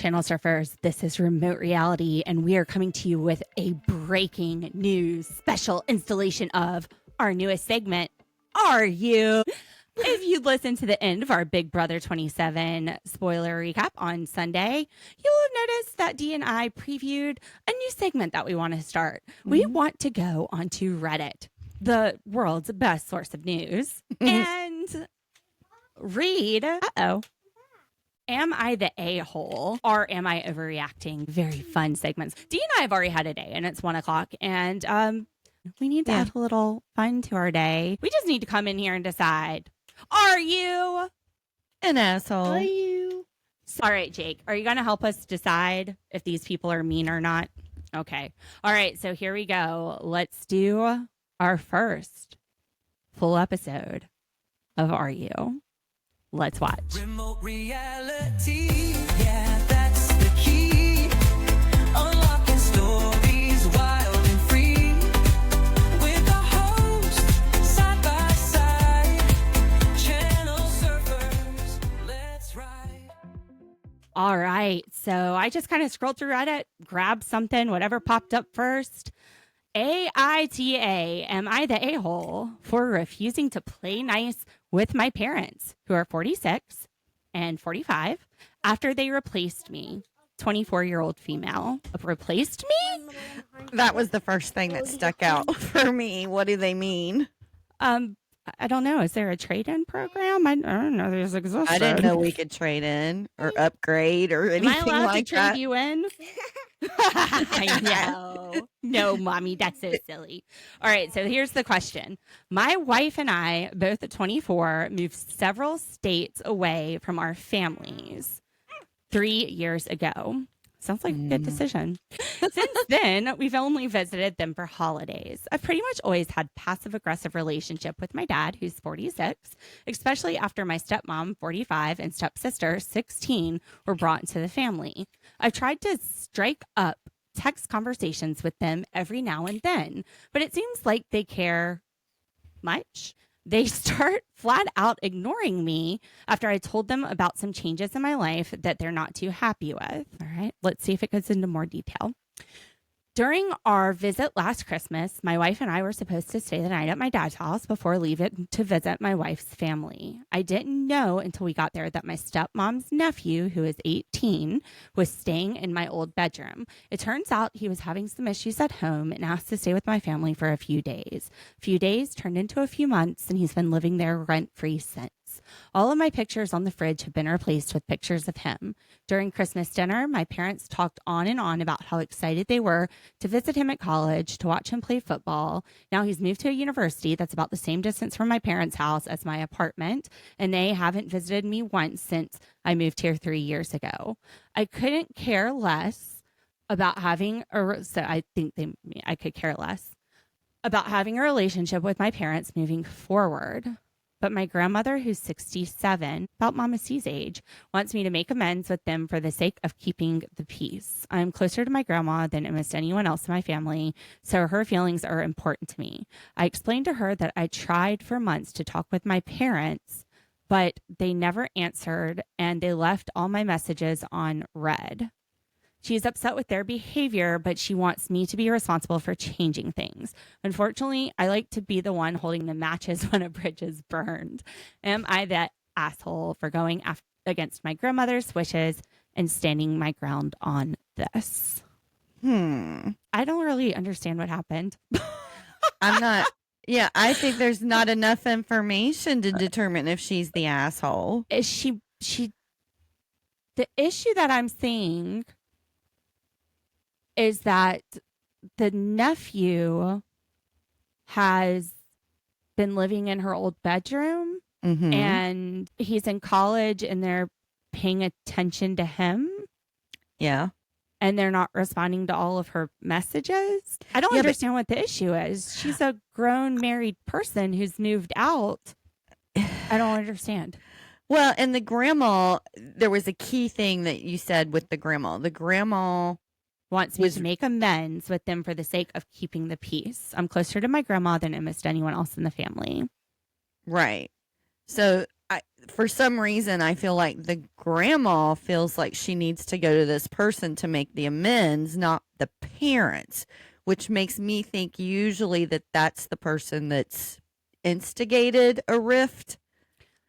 Channel surfers, this is Remote Reality, and we are coming to you with a breaking news special installation of our newest segment, Are You? If you listen to the end of our Big Brother 27 spoiler recap on Sunday, you'll have noticed that Dee and I previewed a new segment that we want to start. We want to go onto Reddit, the world's best source of news, and read, am I the a-hole or am I overreacting? Very fun segments. Dee and I have already had a day and it's 1 o'clock and we need to add a little fun to our day. We just need to come in here and decide, are you an asshole? Are you? All right, Jake, are you going to help us decide if these people are mean or not? Okay. All right, so here we go. Let's do our first full episode of Are You? Let's watch. Remote reality, yeah, that's the key. Unlocking stories wild and free. With the host, side by side. Channel surfers, let's ride. All right, so I just kind of scrolled through Reddit, grabbed something, whatever popped up first. AITA, am I the a-hole for refusing to play nice with my parents, who are 46 and 45, after they replaced me? 24-year-old female. Replaced me? That was the first thing that stuck out for me. What do they mean? I don't know. Is there a trade-in program? I don't know. There's existed. I didn't know we could trade in or upgrade or Am I anything allowed like to trade that. you in? I know. No, mommy, that's so silly. All right, so here's the question. My wife and I, both at 24, moved several states away from our families 3 years ago. Sounds like a good decision. Since then, we've only visited them for holidays. I've pretty much always had passive-aggressive relationship with my dad, who's 46, especially after my stepmom, 45, and stepsister, 16, were brought into the family. I've tried to strike up text conversations with them every now and then, but it seems like they care much. They start flat out ignoring me after I told them about some changes in my life that they're not too happy with. All right, let's see if it goes into more detail. During our visit last Christmas, my wife and I were supposed to stay the night at my dad's house before leaving to visit my wife's family. I didn't know until we got there that my stepmom's nephew, who is 18, was staying in my old bedroom. It turns out he was having some issues at home and asked to stay with my family for a few days. A few days turned into a few months, and he's been living there rent-free since. All of my pictures on the fridge have been replaced with pictures of him. During Christmas dinner, my parents talked on and on about how excited they were to visit him at college, to watch him play football. Now he's moved to a university that's about the same distance from my parents' house as my apartment, and they haven't visited me once since I moved here 3 years ago. I couldn't care less about having I could care less about having a relationship with my parents moving forward. But my grandmother, who's 67, about Mama C's age, wants me to make amends with them for the sake of keeping the peace. I'm closer to my grandma than almost anyone else in my family, so her feelings are important to me. I explained to her that I tried for months to talk with my parents, but they never answered, and they left all my messages on read. She's upset with their behavior, but she wants me to be responsible for changing things. Unfortunately, I like to be the one holding the matches when a bridge is burned. Am I that asshole for going against my grandmother's wishes and standing my ground on this? I don't really understand what happened. I'm not. Yeah, I think there's not enough information to determine if she's the asshole. Is she the issue that I'm seeing is that the nephew has been living in her old bedroom and he's in college and they're paying attention to him. Yeah. And they're not responding to all of her messages. I don't understand what the issue is. She's a grown married person who's moved out. I don't understand. Well, and the grandma, there was a key thing that you said with the grandma. The grandma wants me to make amends with them for the sake of keeping the peace. I'm closer to my grandma than almost anyone else in the family. Right. So for some reason, I feel like the grandma feels like she needs to go to this person to make the amends, not the parents, which makes me think usually that that's the person that's instigated a rift.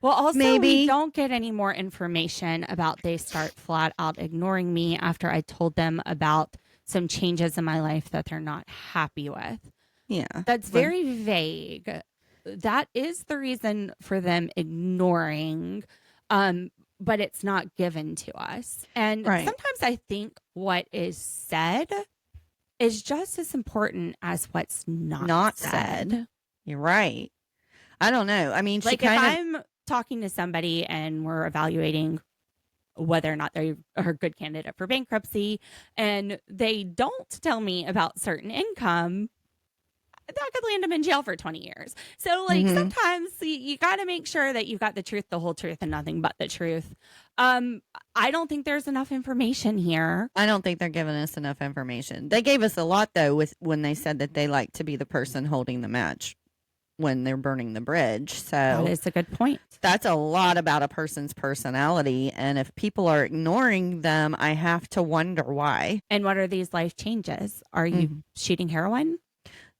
Well, also, we Maybe. don't get any more information about they start flat out ignoring me after I told them about some changes in my life that they're not happy with. Yeah. That's very vague. That is the reason for them ignoring, but it's not given to us. And Right. sometimes I think what is said is just as important as what's not said. You're right. I don't know. I mean, she Like if kind of. I'm talking to somebody and we're evaluating whether or not they are a good candidate for bankruptcy, and they don't tell me about certain income, that could land them in jail for 20 years. So, like, sometimes you got to make sure that you've got the truth, the whole truth, and nothing but the truth. I don't think there's enough information here. I don't think they're giving us enough information. They gave us a lot, though, when they said that they like to be the person holding the match when they're burning the bridge. So That is a good point. that's a lot about a person's personality. And if people are ignoring them, I have to wonder why. And what are these life changes? Are you shooting heroin?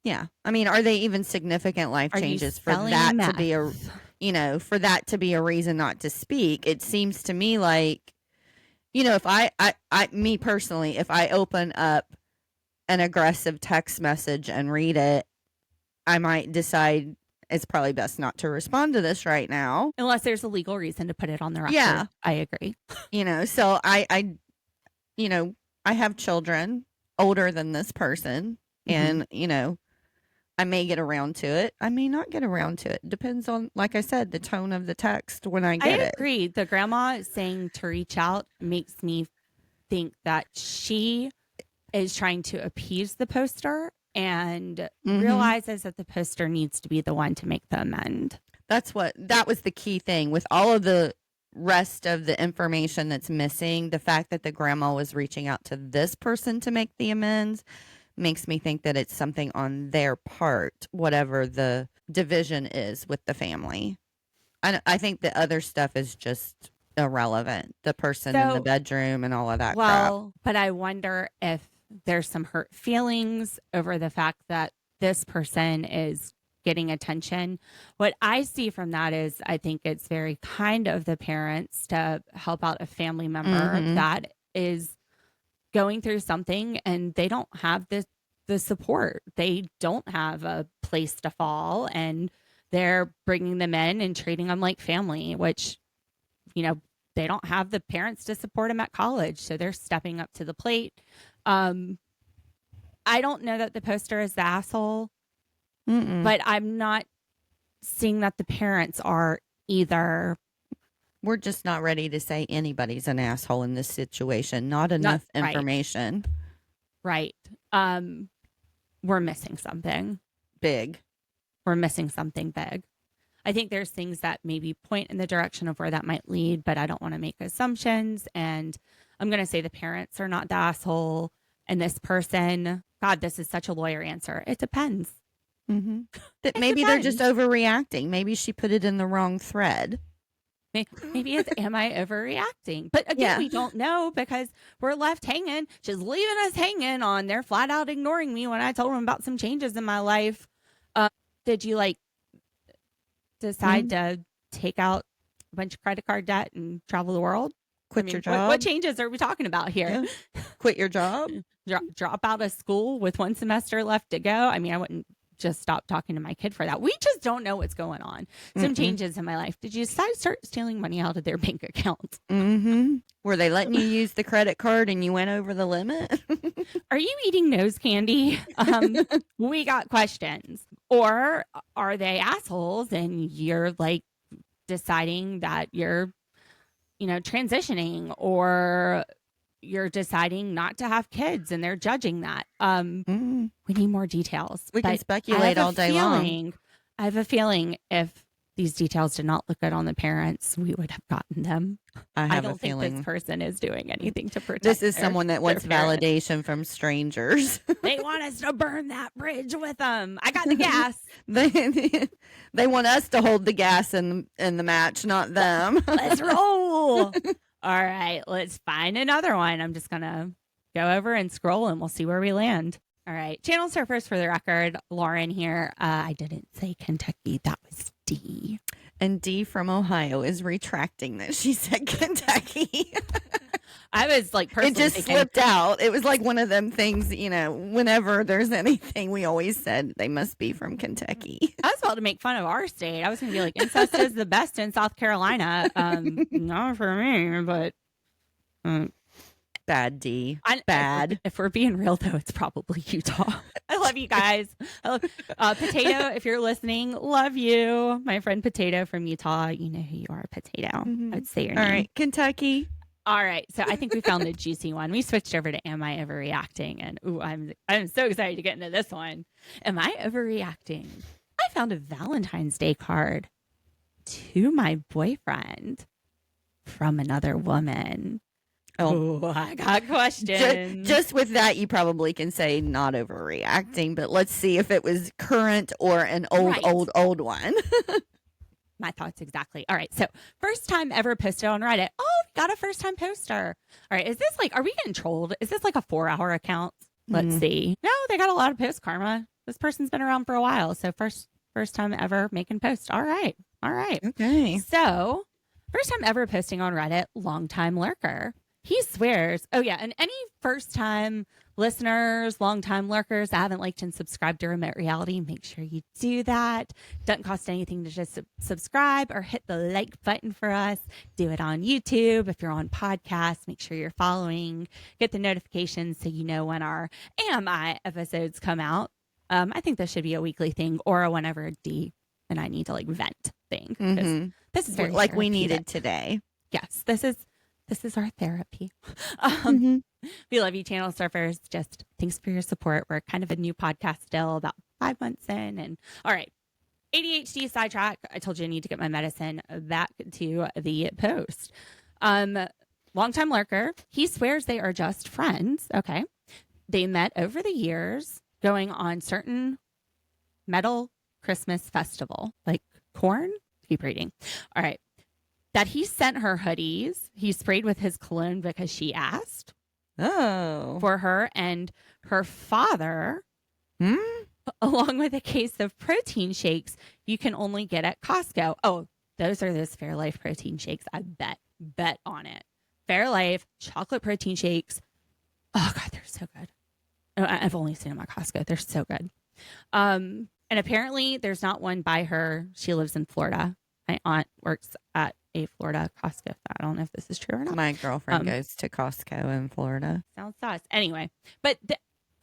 Yeah. I mean, are they even significant life Are you changes for selling that to meth? be for that to be a reason not to speak? It seems to me like, if me personally, if I open up an aggressive text message and read it, I might decide it's probably best not to respond to this right now. Unless there's a legal reason to put it on the record. Yeah. I agree. So I have children older than this person, and, I may get around to it. I may not get around to it. Depends on, like I said, the tone of the text when I get it. Agree. The grandma saying to reach out makes me think that she is trying to appease the poster and realizes that the poster needs to be the one to make the amend. That was the key thing with all of the rest of the information that's missing. The fact that the grandma was reaching out to this person to make the amends makes me think that it's something on their part, whatever the division is with the family. I think the other stuff is just irrelevant. The person in the bedroom and all of that crap. But I wonder if there's some hurt feelings over the fact that this person is getting attention. What I see from that is I think it's very kind of the parents to help out a family member that is going through something and they don't have the support. They don't have a place to fall, and they're bringing them in and treating them like family, which, they don't have the parents to support them at college. So they're stepping up to the plate. I don't know that the poster is the asshole, but I'm not seeing that the parents are either. We're just not ready to say anybody's an asshole in this situation. Not enough information. Right. We're missing something big. We're missing something big. I think there's things that maybe point in the direction of where that might lead, but I don't want to make assumptions. And I'm going to say the parents are not the asshole. And this person, God, this is such a lawyer answer. It depends. That maybe they're just overreacting. Maybe she put it in the wrong thread. Maybe it's, am I overreacting? But again, we don't know because we're left hanging, just leaving us hanging on. They're flat out ignoring me when I told them about some changes in my life. Did you decide to take out a bunch of credit card debt and travel the world? Quit your job? What changes are we talking about here? Yeah. Quit your job? Drop out of school with one semester left to go? I mean, I wouldn't just stop talking to my kid for that. We just don't know what's going on. Some changes in my life. Did you decide to start stealing money out of their bank account? Were they letting you use the credit card and you went over the limit? Are you eating nose candy? We got questions. Or are they assholes and you're deciding that you're, transitioning, or you're deciding not to have kids and they're judging that. We need more details. We can speculate all day long. I have a feeling if these details did not look good on the parents, we would have gotten them. I I have a don't think feeling this person is doing anything to protect. this is someone that wants parents. validation from strangers. They want us to burn that bridge with them. I got the gas. They want us to hold the gas in the match, not them. Let's roll. All right, let's find another one. I'm just gonna go over and scroll, and we'll see where we land. All right, channel surfers for the record. Lauren here. I didn't say Kentucky. That was D. And D from Ohio is retracting that she said Kentucky. I was like, personally It just thinking, slipped out. It was like one of them things, whenever there's anything, we always said they must be from Kentucky. I was about to make fun of our state. I was going to be like, incest is the best in South Carolina. Not for me, but Bad D. Bad. If we're being real, though, it's probably Utah. I love you guys. Potato, if you're listening, love you. My friend Potato from Utah. You know who you are, Potato. Mm-hmm. I would say your All name. right, Kentucky. All right. So I think we found the juicy one. We switched over to Am I Overreacting? And ooh, I'm so excited to get into this one. Am I overreacting? I found a Valentine's Day card to my boyfriend from another woman. Oh, I got questions. Just with that, you probably can say not overreacting, but let's see if it was current or an old one. My thoughts exactly. All right. So first time ever posted on Reddit. Oh, we got a first time poster. All right. Is this like, are we getting trolled? Is this like a 4-hour account? Let's see. No, they got a lot of post karma. This person's been around for a while. So first time ever making posts. All right. Okay. So first time ever posting on Reddit, longtime lurker. He swears. Oh, yeah. And any first time listeners, longtime lurkers that haven't liked and subscribed to Remote Reality, make sure you do that. Doesn't cost anything to just subscribe or hit the like button for us. Do it on YouTube. If you're on podcasts, make sure you're following. Get the notifications so you know when our AMI episodes come out. I think this should be a weekly thing or a whenever D and I need to like vent thing. Mm-hmm. This is very like we therapeutic. needed today. Yes, this is our therapy. We love you, channel surfers. Just thanks for your support. We're kind of a new podcast still, about 5 months in. And all right, ADHD sidetrack. I told you I need to get my medicine. Back to the post. Longtime lurker. He swears they are just friends. Okay. They met over the years going on certain metal Christmas festival, like corn. Keep reading. All right. That he sent her hoodies. He sprayed with his cologne because she asked for her and her father, along with a case of protein shakes you can only get at Costco. Oh, those are those Fairlife protein shakes. I bet on it. Fairlife chocolate protein shakes. Oh, God, they're so good. I've only seen them at Costco. They're so good. And apparently there's not one by her. She lives in Florida. My aunt works at a Florida Costco. I don't know if this is true or not. My girlfriend goes to Costco in Florida. Sounds sus. Anyway, but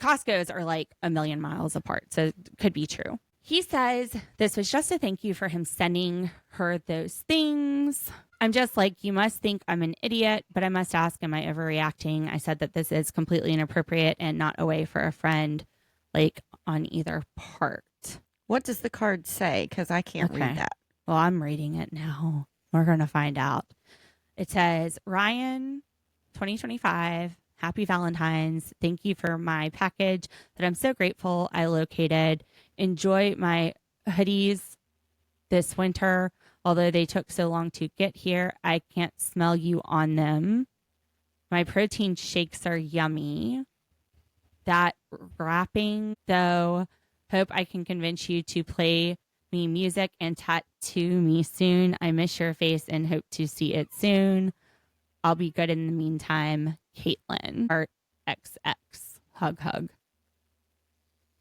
Costco's are like a million miles apart, so it could be true. He says this was just a thank you for him sending her those things. I'm just like, you must think I'm an idiot, but I must ask, am I overreacting? I said that this is completely inappropriate and not a way for a friend, like on either part. What does the card say? Because I can't read that. Well, I'm reading it now. We're going to find out. It says, Ryan, 2025, happy Valentine's. Thank you for my package that I'm so grateful I located. Enjoy my hoodies this winter. Although they took so long to get here, I can't smell you on them. My protein shakes are yummy. That wrapping, though, hope I can convince you to play me music and tattoo me soon. I miss your face and hope to see it soon. I'll be good in the meantime. Caitlin, Art XX. Hug. All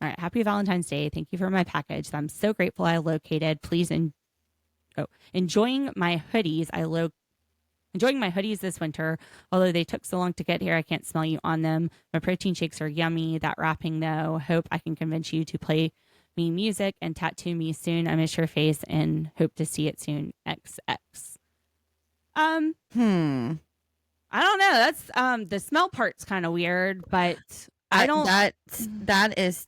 right. Happy Valentine's Day. Thank you for my package. I'm so grateful I located. Please enjoying my hoodies. Enjoying my hoodies this winter. Although they took so long to get here, I can't smell you on them. My protein shakes are yummy. That wrapping, though, hope I can convince you to play me music and tattoo me soon. I miss your face and hope to see it soon. XX. I don't know. That's the smell part's kind of weird, but I don't. That is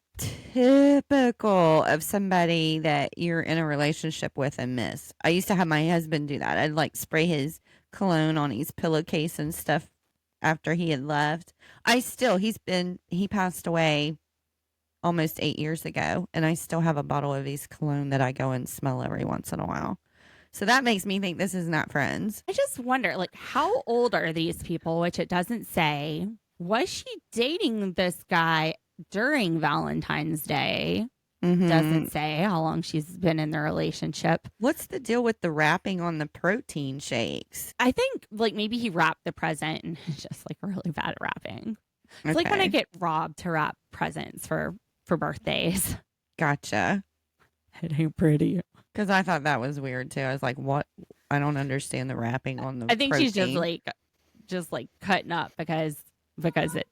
typical of somebody that you're in a relationship with and miss. I used to have my husband do that. I'd like spray his cologne on his pillowcase and stuff after he had left. He passed away almost 8 years ago, and I still have a bottle of his cologne that I go and smell every once in a while. So that makes me think this is not friends. I just wonder, like, how old are these people? Which it doesn't say. Was she dating this guy during Valentine's Day? Mm-hmm. Doesn't say how long she's been in the relationship. What's the deal with the wrapping on the protein shakes? I think, like, maybe he wrapped the present and it's just, like, really bad at wrapping. It's like when I get robbed to wrap presents for birthdays. Gotcha. It ain't pretty. Because I thought that was weird, too. I was like, what? I don't understand the wrapping on the I think protein. she's just cutting up because it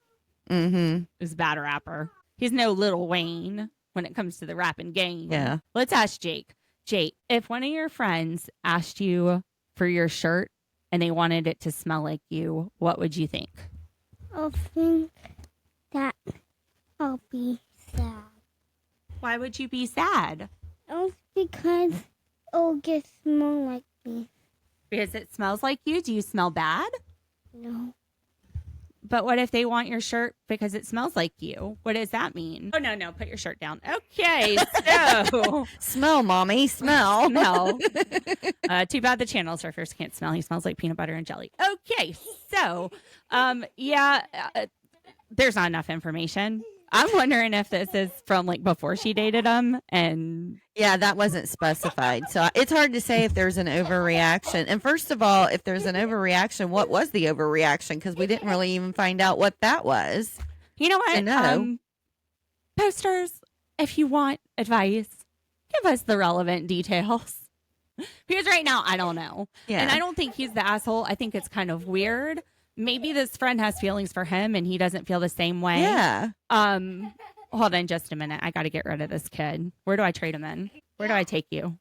is bad rapper. He's no Lil Wayne when it comes to the rapping game. Yeah. Let's ask Jake. Jake, if one of your friends asked you for your shirt and they wanted it to smell like you, what would you think? I think that I'll be sad. Why would you be sad? Oh, because it'll get smell like me. Because it smells like you? Do you smell bad? No. But what if they want your shirt because it smells like you? What does that mean? Oh, no. Put your shirt down. Okay, so. Smell, Mommy. Smell. Smell. Too bad the channel surfers can't smell. He smells like peanut butter and jelly. Okay, so, there's not enough information. I'm wondering if this is from like before she dated him and Yeah, that wasn't specified. So it's hard to say if there's an overreaction. And first of all, if there's an overreaction, what was the overreaction? Because we didn't really even find out what that was. you know what? I know. Posters, if you want advice, give us the relevant details. Because right now, I don't know. Yeah. And I don't think he's the asshole. I think it's kind of weird. Maybe this friend has feelings for him and he doesn't feel the same way. Yeah. Hold on just a minute. I got to get rid of this kid. Where do I trade him in? Where do I take you?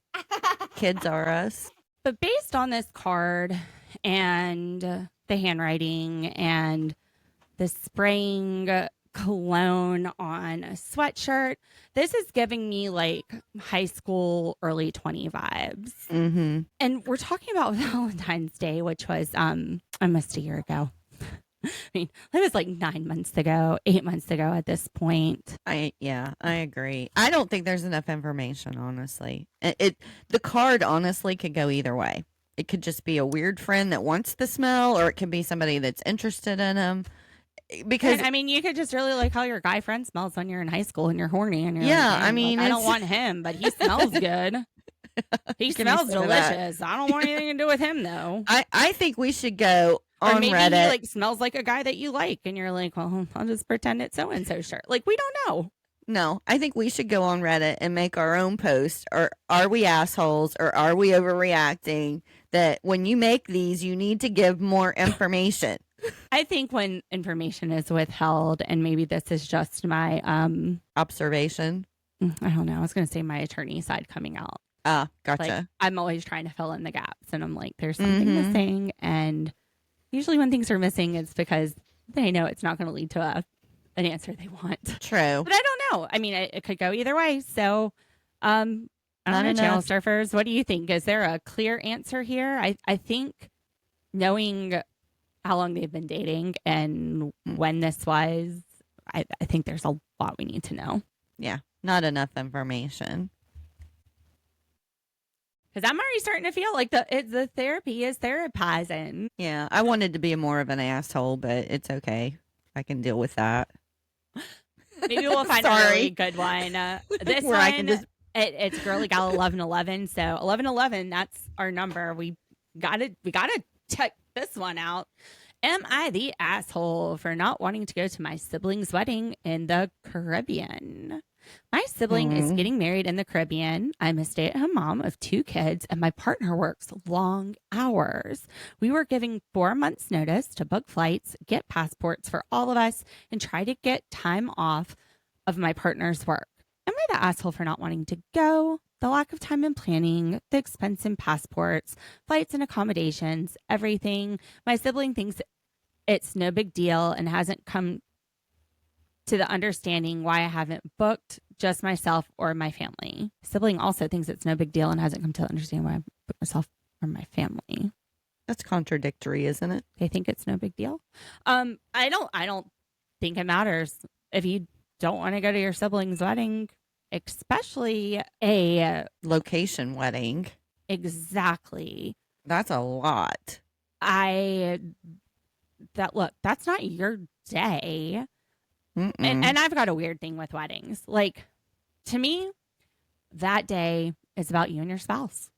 Kids are us. But based on this card and the handwriting and the spraying cologne on a sweatshirt, this is giving me like high school, early 20 vibes. Mm-hmm. And we're talking about Valentine's Day, which was almost a year ago. I mean, it was like 9 months ago, 8 months ago at this point. I agree. I don't think there's enough information, honestly. The card honestly could go either way. It could just be a weird friend that wants the smell, or it could be somebody that's interested in him. Because And, I mean, you could just really like how your guy friend smells when you're in high school and you're horny and you're Yeah, like, I mean, I don't it's- want him, but he smells good. He Can you smells say that? delicious. I don't want anything to do with him though. I think we should go Or on maybe Reddit. he like smells like a guy that you like, and you're like, well, I'll just pretend it's so and so shirt. Like we don't know. No, I think we should go on Reddit and make our own post. Or are we assholes, or are we overreacting? That when you make these, you need to give more information. I think when information is withheld, and maybe this is just my Observation. I don't know. I was going to say my attorney side coming out. Gotcha. Like I'm always trying to fill in the gaps, and I'm like, there's something Mhm. missing, and usually when things are missing, it's because they know it's not going to lead to an answer they want. True. But I don't know. I mean, it could go either way. So, I don't Not know, channel enough. surfers. What do you think? Is there a clear answer here? I think knowing how long they've been dating and when this was, I think there's a lot we need to know. Yeah, not enough information. Because I'm already starting to feel like the therapy is therapizing. Yeah, I wanted to be more of an asshole, but it's okay. I can deal with that. Maybe we'll find a Sorry. really good one. This Where one, I can just- it's Girly Gal 1111. So 1111, that's our number. We gotta check this one out. Am I the asshole for not wanting to go to my sibling's wedding in the Caribbean? My sibling is getting married in the Caribbean. I'm a stay-at-home mom of 2 kids, and my partner works long hours. We were giving 4 months' notice to book flights, get passports for all of us, and try to get time off of my partner's work. Am I the asshole for not wanting to go? The lack of time in planning, the expense in passports, flights and accommodations, everything. My sibling thinks it's no big deal and hasn't come to the understanding why I haven't booked just myself or my family. Sibling also thinks it's no big deal and hasn't come to understand why I put myself or my family. That's contradictory, isn't it? They think it's no big deal. I don't think it matters if you don't want to go to your sibling's wedding, especially a Location wedding. exactly. That's a lot. That's not your day. Mm-mm. And I've got a weird thing with weddings. Like, to me, that day is about you and your spouse.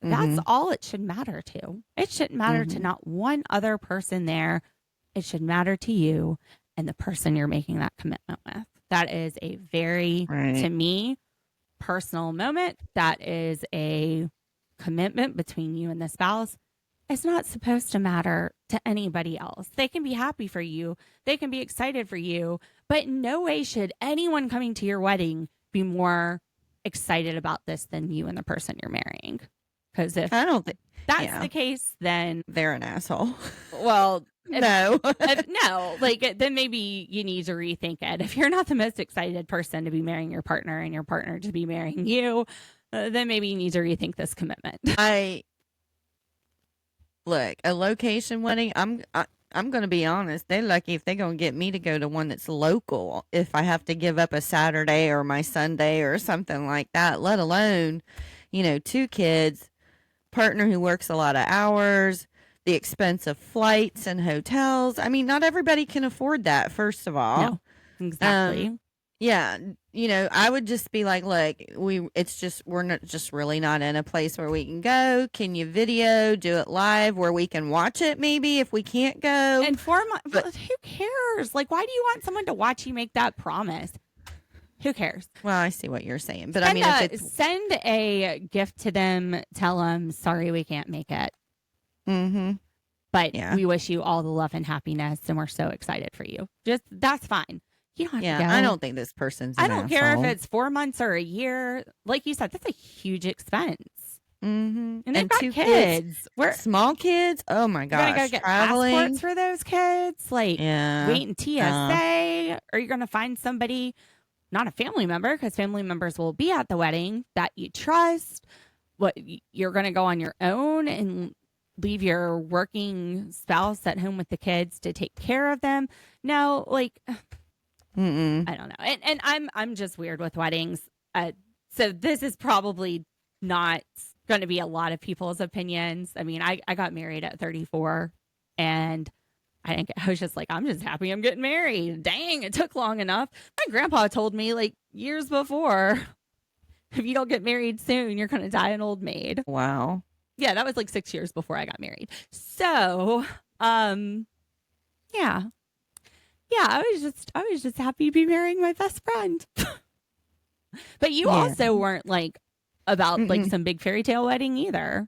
That's all it should matter to. It shouldn't matter to not one other person there. It should matter to you and the person you're making that commitment with. That is a very, to me, personal moment. That is a commitment between you and the spouse. It's not supposed to matter to anybody else. They can be happy for you. They can be excited for you. But in no way should anyone coming to your wedding be more excited about this than you and the person you're marrying. Because if I don't think that's the case, then they're an asshole. well, No. no, like then maybe you need to rethink it. If you're not the most excited person to be marrying your partner and your partner to be marrying you, then maybe you need to rethink this commitment. Look, a location wedding. I'm going to be honest. They're lucky if they're going to get me to go to one that's local. If I have to give up a Saturday or my Sunday or something like that, let alone, 2 kids, partner who works a lot of hours, the expense of flights and hotels. I mean, not everybody can afford that, first of all. No, exactly. Yeah, I would just be like, look, we're not just really not in a place where we can go. Can you do it live where we can watch it maybe if we can't go? And 4 months, who cares? Like, why do you want someone to watch you make that promise? Who cares? Well, I see what you're saying, but send a gift to them. Tell them, sorry, we can't make it. But we wish you all the love and happiness, and we're so excited for you. That's fine. You don't have to go. I don't think this person's I don't care if it's 4 months or a year. Like you said, that's a huge expense. And they've got 2 kids. Small kids. Oh my gosh. You're going to get traveling. passports for those kids. Like, wait in TSA. Or you're going to find somebody, not a family member, because family members will be at the wedding, that you trust. You're going to go on your own and leave your working spouse at home with the kids to take care of them. No, like, I don't know. And I'm just weird with weddings. So this is probably not going to be a lot of people's opinions. I mean, I got married at 34 and I was just like, I'm just happy I'm getting married. Dang, it took long enough. My grandpa told me like years before, if you don't get married soon, you're going to die an old maid. Wow. Yeah, that was like 6 years before I got married. So, yeah, I was just happy to be marrying my best friend. But you also weren't like about like some big fairy tale wedding either.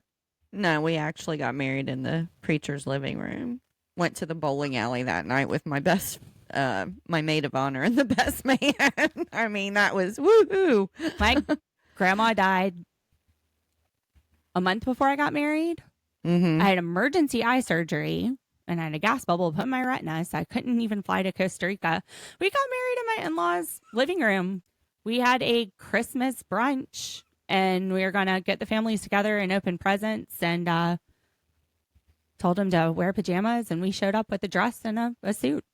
No, we actually got married in the preacher's living room. Went to the bowling alley that night with my my maid of honor and the best man. I mean, that was woohoo. My grandma died a month before I got married. I had emergency eye surgery and I had a gas bubble put in my retina, so I couldn't even fly to Costa Rica. We got married in my in-laws' living room. We had a Christmas brunch and we were going to get the families together and open presents, and told them to wear pajamas, and we showed up with a dress and a suit.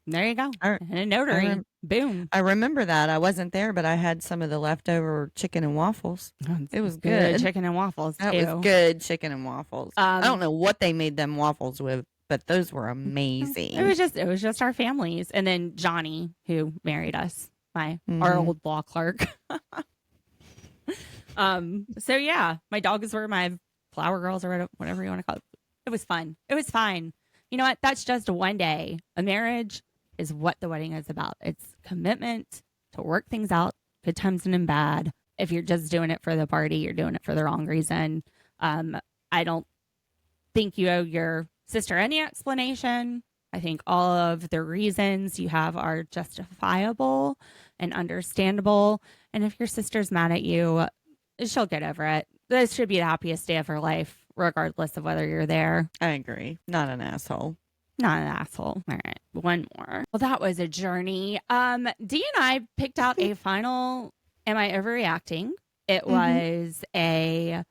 There you go. And a notary. Boom. I remember that. I wasn't there, but I had some of the leftover chicken and waffles. It was good. Chicken and waffles, too. That was good chicken and waffles. I don't know what they made them waffles with, but those were amazing. It was just our families. And then Johnny, who married us, our old law clerk. So yeah, my dogs were my flower girls or whatever you want to call it. It was fun. It was fine. You know what? That's just one day. A marriage is what the wedding is about. It's commitment to work things out, good times and in bad. If you're just doing it for the party, you're doing it for the wrong reason. I don't think you owe your sister any explanation. I think all of the reasons you have are justifiable and understandable. And if your sister's mad at you, she'll get over it. This should be the happiest day of her life, regardless of whether you're there. I agree. Not an asshole. Not an asshole. All right. One more. Well, that was a journey. Dee and I picked out a final Am I Overreacting? It was a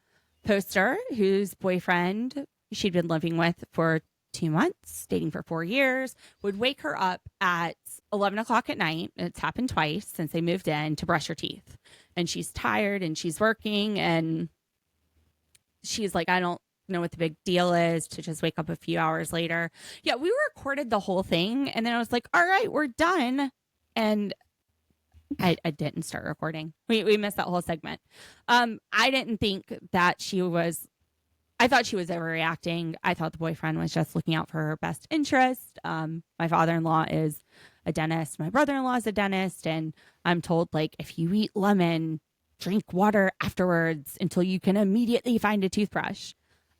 poster whose boyfriend she'd been living with for 2 months, dating for 4 years, would wake her up at 11 o'clock at night. It's happened twice since they moved in, to brush her teeth. And she's tired and she's working and she's like, I don't know what the big deal is to just wake up a few hours later. Yeah, we recorded the whole thing and then I was like, all right, we're done. And I didn't start recording. We missed that whole segment. I didn't think that I thought she was overreacting. I thought the boyfriend was just looking out for her best interest. My father-in-law is a dentist. My brother-in-law is a dentist. And I'm told, like, if you eat lemon, drink water afterwards until you can immediately find a toothbrush.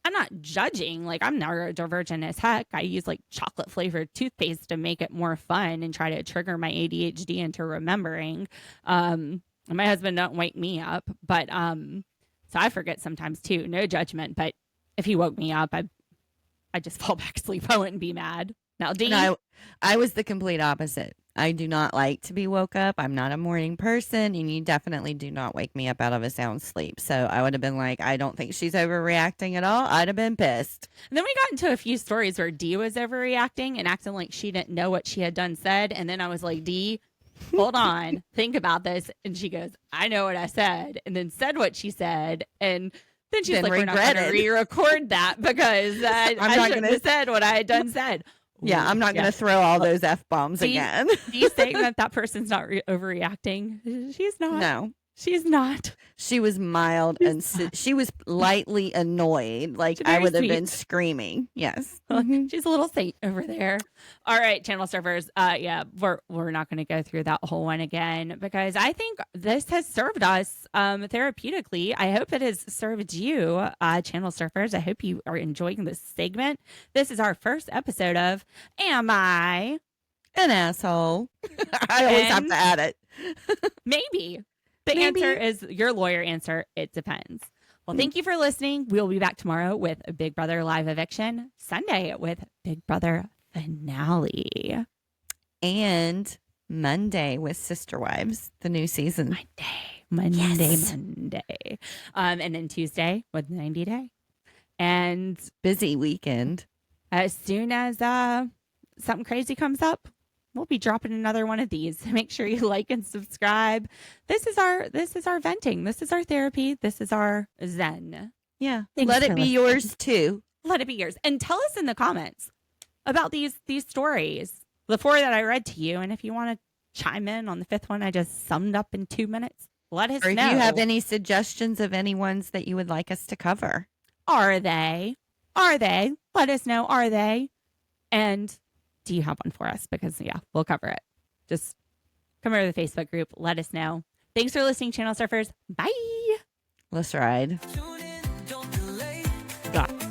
I'm not judging. Like, I'm neurodivergent as heck. I use like chocolate flavored toothpaste to make it more fun and try to trigger my ADHD into remembering. And my husband don't wake me up, but so I forget sometimes too. No judgment, but if he woke me up, I just fall back asleep. I wouldn't be mad. Now, Dee, No, I was the complete opposite. I do not like to be woke up. I'm not a morning person, and you definitely do not wake me up out of a sound sleep. So I would have been like, I don't think she's overreacting at all. I'd have been pissed. And then we got into a few stories where Dee was overreacting and acting like she didn't know what she had done said. And then I was like, Dee, hold on, think about this. And she goes, I know what I said, and then said what she said. And then she's like, we're not going to re-record that because I shouldn't have said what I had done said. Yeah, I'm not going to throw all those F-bombs again. He's saying that person's not overreacting. She's not. No. She's not. She was mild and she was lightly annoyed. Like I would have been screaming. Yes. She's a little saint over there. All right, channel surfers. Yeah, we're not going to go through that whole one again because I think this has served us therapeutically. I hope it has served you, channel surfers. I hope you are enjoying this segment. This is our first episode of Am I an Asshole? I always have to add it. Maybe. The answer is your lawyer answer. It depends. Well, thank you for listening. We'll be back tomorrow with Big Brother Live Eviction, Sunday with Big Brother Finale, and Monday with Sister Wives, the new season. Monday. And then Tuesday with 90 Day. And busy weekend. As soon as something crazy comes up, we'll be dropping another one of these. Make sure you like and subscribe. This is our venting. This is our therapy. This is our zen. Yeah. Thanks Let it be yours too. Let it be yours. And tell us in the comments about these stories. The 4 that I read to you. And if you want to chime in on the 5th one I just summed up in 2 minutes, let us know. Or if you have any suggestions of any ones that you would like us to cover. Are they? Let us know. Are they? And do you have one for us? Because, yeah, we'll cover it. Just come over to the Facebook group. Let us know. Thanks for listening, Channel Surfers. Bye. Let's ride. Tune in, don't delay. God.